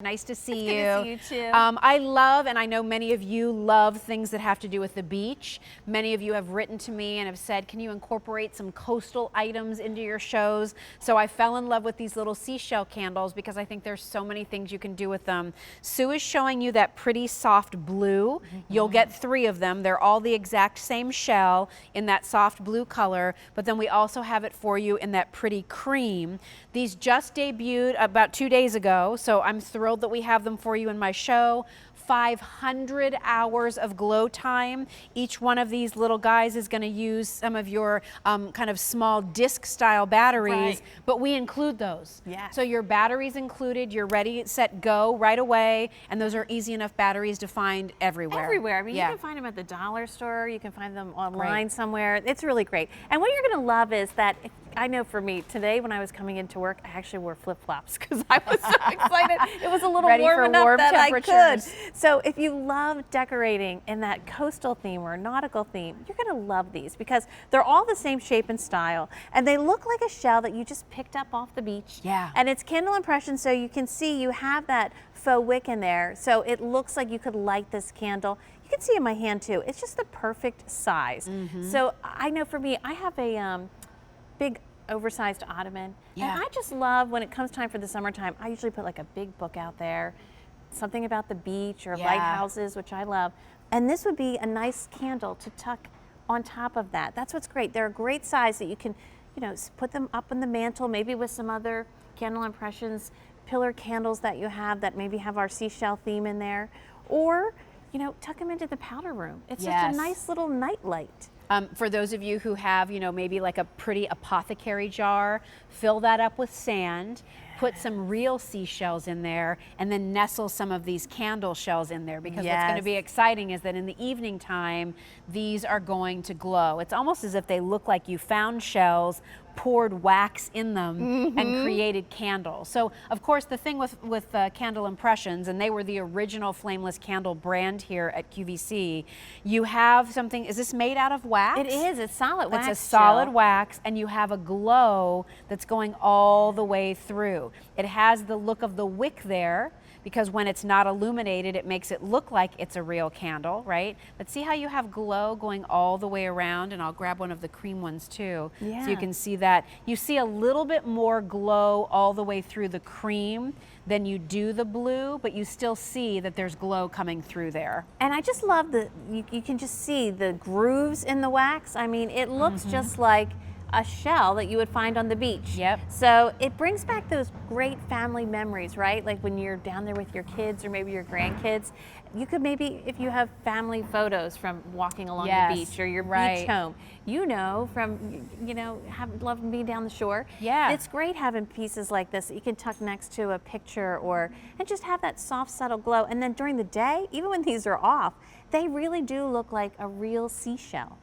Nice to see you. Good to see you too. I love, and I know many of you love things that have to do with the beach. Many of you have written to me and have said, can you incorporate some coastal items into your shows? So I fell in love with these little seashell candles because I think there's so many things you can do with them. Sue is showing you that pretty soft blue. You'll get 3 of them. They're all the exact same shell in that soft blue color, but then we also have it for you in that pretty cream. These just debuted about 2 days ago, so I'm thrilled that we have them for you in my show. 500 hours of glow time. Each one of these little guys is going to use some of your kind of small disc style batteries, but we include those. Yes. So your batteries included, you're ready, set, go right away, and those are easy enough batteries to find everywhere. Everywhere. I mean, you can find them at the dollar store, you can find them online somewhere. It's really great. And what you're going to love is that, I know for me, today when I was coming into work, I actually wore flip-flops because I was so excited. It was a little warm enough that I could. So if you love decorating in that coastal theme or nautical theme, you're going to love these because they're all the same shape and style, and they look like a shell that you just picked up off the beach. Yeah. And it's candle impression, so you can see you have that faux wick in there, so it looks like you could light this candle. You can see in my hand too, it's just the perfect size. So I know for me, I have a big oversized ottoman, and I just love when it comes time for the summertime, I usually put like a big book out there, something about the beach or lighthouses, which I love, and this would be a nice candle to tuck on top of that. That's what's great. They're a great size that you can, you know, put them up on the mantle, maybe with some other candle impressions, pillar candles that you have that maybe have our seashell theme in there, or, you know, tuck them into the powder room. It's just a nice little night light. For those of you who have, you know, maybe like a pretty apothecary jar, fill that up with sand, put some real seashells in there, and then nestle some of these candle shells in there, because what's going to be exciting is that in the evening time, these are going to glow. It's almost as if they look like you found shells, poured wax in them, and created candles. So of course the thing with Candle Impressions, and they were the original flameless candle brand here at QVC, you have something, is this made out of wax? It is, it's solid wax. It's a solid wax, and you have a glow that's going all the way through. It has the look of the wick there, because when it's not illuminated, it makes it look like it's a real candle, right? But see how you have glow going all the way around, and I'll grab one of the cream ones too, so you can see that. You see a little bit more glow all the way through the cream than you do the blue, but you still see that there's glow coming through there. And I just love the, you can just see the grooves in the wax. I mean, it looks just like a shell that you would find on the beach. Yep. So it brings back those great family memories, right? Like when you're down there with your kids or maybe your grandkids. You could maybe, if you have family photos from walking along the beach or your beach home, you know, from, you know, loving being down the shore. Yeah. It's great having pieces like this that you can tuck next to a picture and just have that soft, subtle glow. And then during the day, even when these are off, they really do look like a real seashell.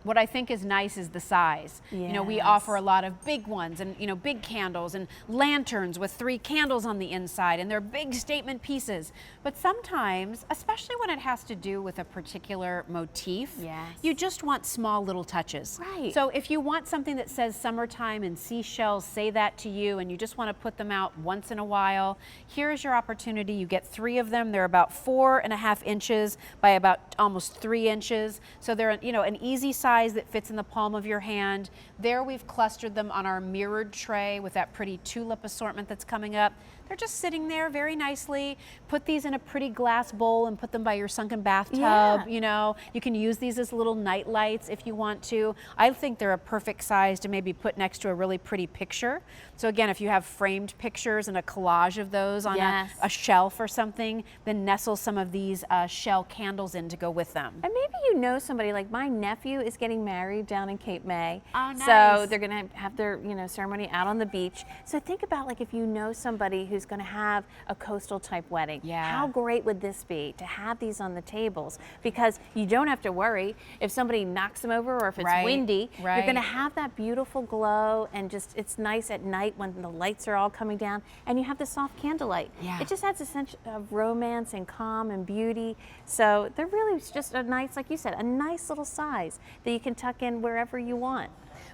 What I think is nice is the size. You know, we offer a lot of big ones and, you know, big candles and lanterns with 3 candles on the inside, and they're big statement pieces. But sometimes, especially when it has to do with a particular motif, you just want small little touches. Right. So if you want something that says summertime and seashells say that to you, and you just want to put them out once in a while, here's your opportunity. You get 3 of them. They're about 4.5 inches by about almost 3 inches. So they're, you know, an easy size that fits in the palm of your hand. There we've clustered them on our mirrored tray with that pretty tulip assortment that's coming up. They're just sitting there very nicely. Put these in a pretty glass bowl and put them by your sunken bathtub. You know, you can use these as little night lights if you want to. I think they're a perfect size to maybe put next to a really pretty picture. So again, if you have framed pictures and a collage of those on a shelf or something, then nestle some of these shell candles in to go with them. And maybe you know somebody, like my nephew is getting married down in Cape May. Oh, nice. So they're gonna have their, you know, ceremony out on the beach. So think about, like, if you know somebody who's gonna have a coastal type wedding. How great would this be to have these on the tables? Because you don't have to worry if somebody knocks them over or if it's windy. You're gonna have that beautiful glow, and just, it's nice at night when the lights are all coming down and you have the soft candlelight. It just adds a sense of romance and calm and beauty. So they're really just a nice, like you said, a nice little size that you can tuck in wherever you want.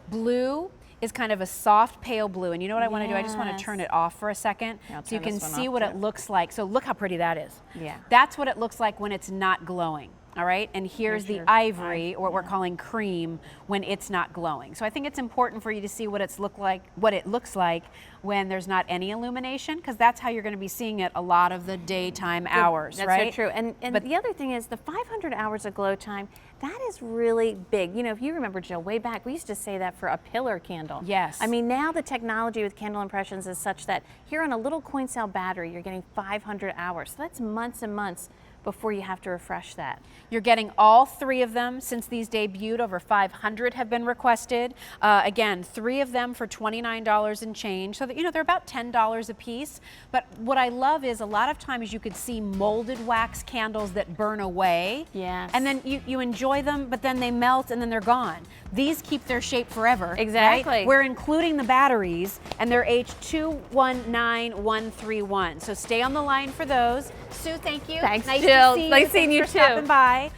Blue is kind of a soft pale blue. And you know what I want to do? I just want Yes. to turn it off for a second Yeah, I'll so you turn can this one see off what too. it looks like. So look how pretty that is. Yeah. That's what it looks like when it's not glowing. All right, and here's the your ivory, or what we're calling cream, when it's not glowing. So I think it's important for you to see what it looks like when there's not any illumination, because that's how you're going to be seeing it a lot of the daytime hours, That's right? so true. And But the other thing is the 500 hours of glow time, that is really big. You know, if you remember, Jill, way back, we used to say that for a pillar candle. Yes. I mean, now the technology with candle impressions is such that here on a little coin cell battery, you're getting 500 hours. So that's months and months before you have to refresh that. You're getting all 3 of them since these debuted. Over 500 have been requested. Again, 3 of them for $29 and change. So that, you know, they're about $10 a piece. But what I love is a lot of times you could see molded wax candles that burn away. Yes. And then you enjoy them, but then they melt and then they're gone. These keep their shape forever. Exactly. Right? We're including the batteries, and they're H219131. So stay on the line for those. Sue, thank you. Thanks, nice Jill. to see you. Nice seeing Thanks you for too. stopping by.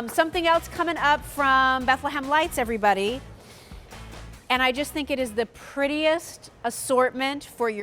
Something else coming up from Bethlehem Lights, everybody. And I just think it is the prettiest assortment for your